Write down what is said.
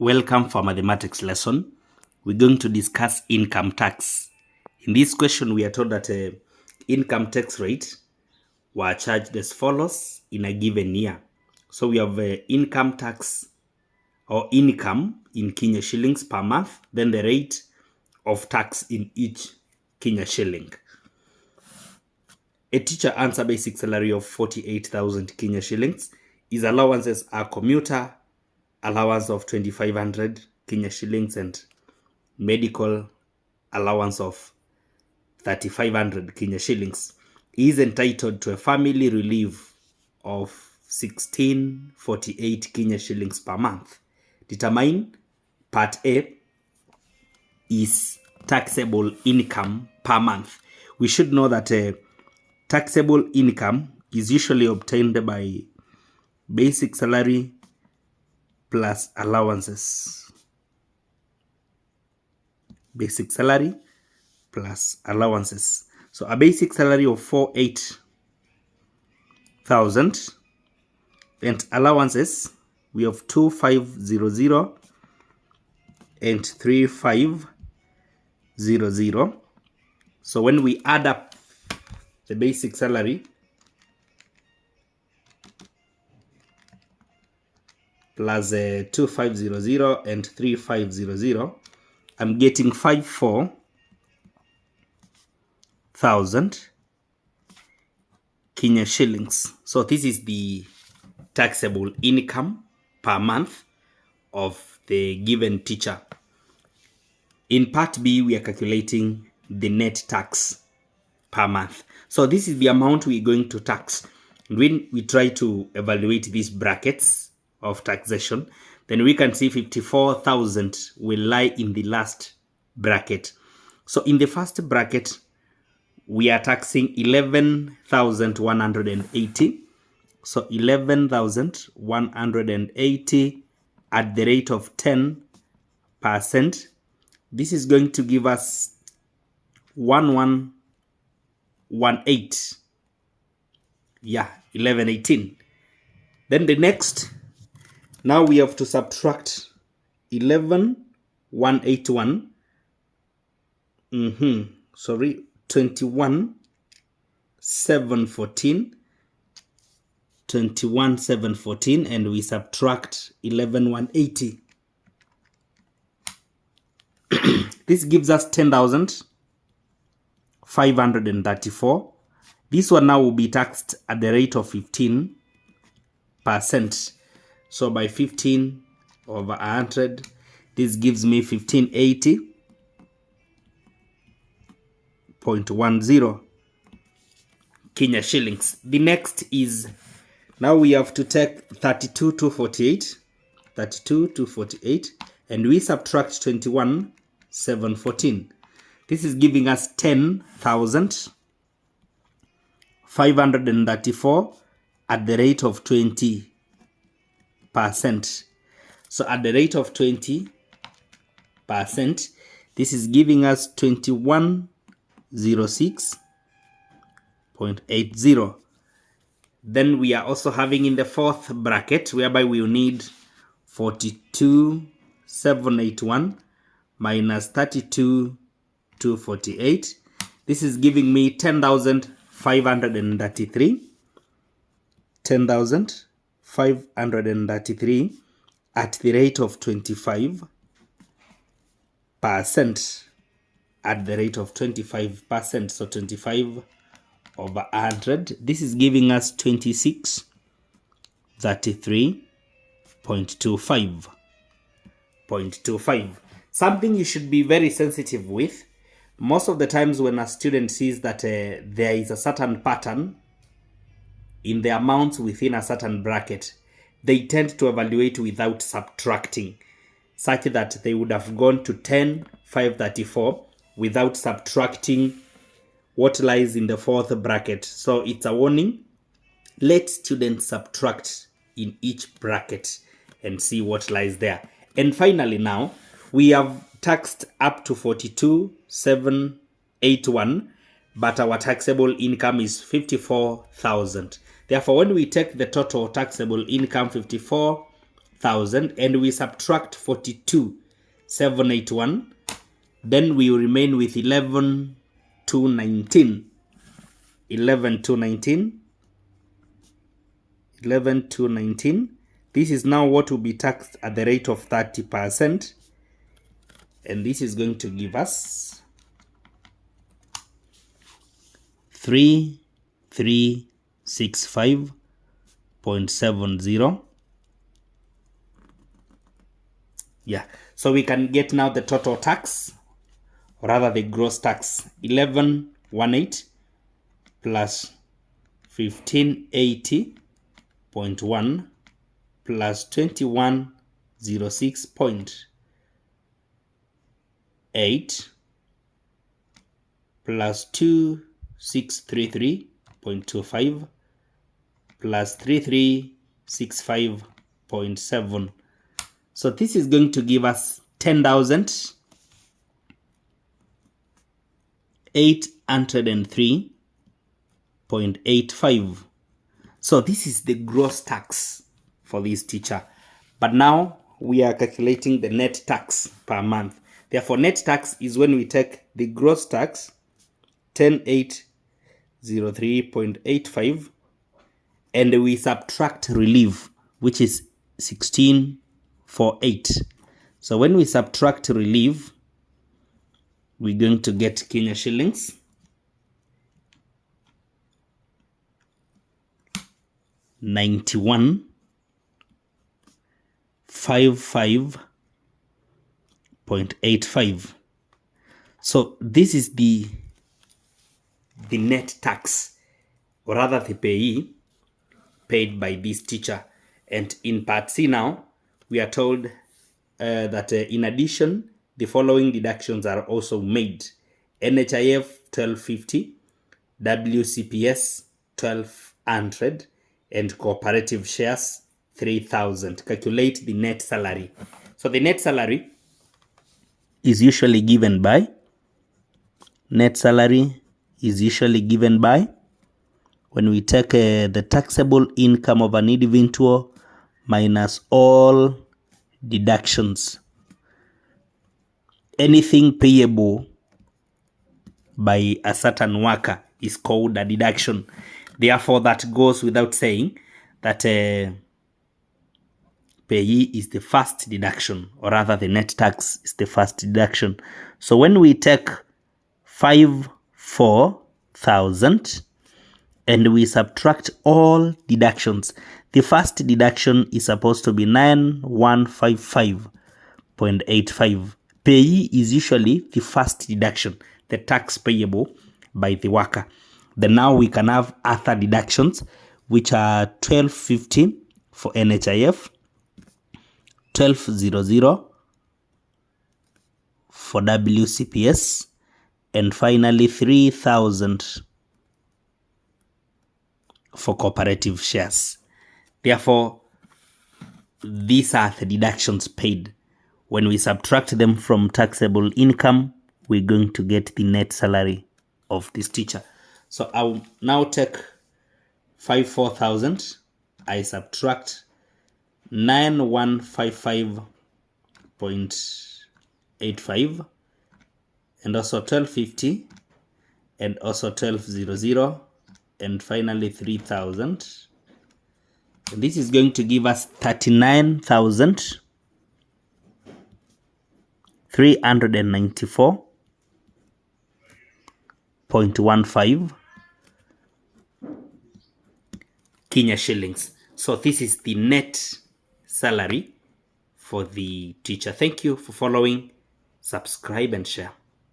Welcome for mathematics lesson. We're going to discuss income tax. In this question, we are told that income tax rate were charged as follows in a given year. So we have income tax or income in Kenya shillings per month, then the rate of tax in each Kenya shilling. A teacher earns a basic salary of 48,000 Kenya shillings. His allowances are commuter allowance of 2,500 Kenya shillings and medical allowance of 3,500 Kenya shillings. He is entitled to a family relief of 1648 Kenya shillings per month. Determine part A is taxable income per month. We should know that taxable income is usually obtained by basic salary plus allowances. Basic salary plus allowances. So a basic salary of 48,000 and allowances we have 2,500 and 3,500. So when we add up the basic salary plus 2,500 and 3,500, I'm getting 54,000 Kenya shillings. So this is the taxable income per month of the given teacher. In part B, we are calculating the net tax per month. So this is the amount we're going to tax. When we try to evaluate these brackets of taxation, then we can see 54,000 will lie in the last bracket. So in the first bracket, we are taxing 11,180. So 11,180 at the rate of 10%. This is going to give us 1118. Yeah, 1118. Then the next, now we have to subtract 11,181. 21,714. 21,714, and we subtract 11,180. This gives us 10,534. This one now will be taxed at the rate of 15%. So by 15 over 100, this gives me 1,580.10 Kenya shillings. The next is, now we have to take 32 to 48, and we subtract 21,714. This is giving us 10,534 at the rate of 20%. So at the rate of 20%, this is giving us 2106.80. Then we are also having in the fourth bracket, whereby we will need 42,781 minus 32,248. This is giving me 10,533. 10,533 at the rate of 25%. At the rate of 25%. So 25 over 100. This is giving us 2633.25. Something you should be very sensitive with. Most of the times when a student sees that there is a certain pattern in the amounts within a certain bracket, they tend to evaluate without subtracting, such that they would have gone to 10,534 without subtracting what lies in the fourth bracket. So it's a warning. Let students subtract in each bracket and see what lies there. And finally, now we have taxed up to 42,781, but our taxable income is 54,000. Therefore, when we take the total taxable income 54 thousand and we subtract 42,781, then we will remain with 11,219. 11,219. This is now what will be taxed at the rate of 30%, and this is going to give us 3365.70. Yeah, so we can get now the total tax, or rather the gross tax. 1118 plus 1580.1 plus 2106.8 plus 2633.25 plus 3365.7. So this is going to give us 10,803.85. So this is the gross tax for this teacher. But now we are calculating the net tax per month. Therefore, net tax is when we take the gross tax, 10,803.85, and we subtract relief, which is 1648. So when we subtract relief, we're going to get Kenya shillings. $91,555.85. So this is the net tax, or rather the payee, paid by this teacher. And in part C now, we are told that in addition, the following deductions are also made: NHIF 1250, WCPS 1200, and cooperative shares 3,000. Calculate the net salary. So the net salary is usually given by, when we take the taxable income of an individual minus all deductions. Anything payable by a certain worker is called a deduction. Therefore, that goes without saying that payee is the first deduction, or rather the net tax is the first deduction. So when we take 54,000 and we subtract all deductions, the first deduction is supposed to be 9155.85. Payee is usually the first deduction, the tax payable by the worker. Then now we can have other deductions, which are 1250 for NHIF, 1200 for WCPS, and finally 3,000 for cooperative shares. Therefore, these are the deductions paid. When we subtract them from taxable income, we're going to get the net salary of this teacher. So I'll now take 54,000. I subtract 9155.85, and also 1250, and also 1200, and finally 3,000. And this is going to give us 39,394.15 Kenya shillings. So this is the net salary for the teacher. Thank you for following. Subscribe and share.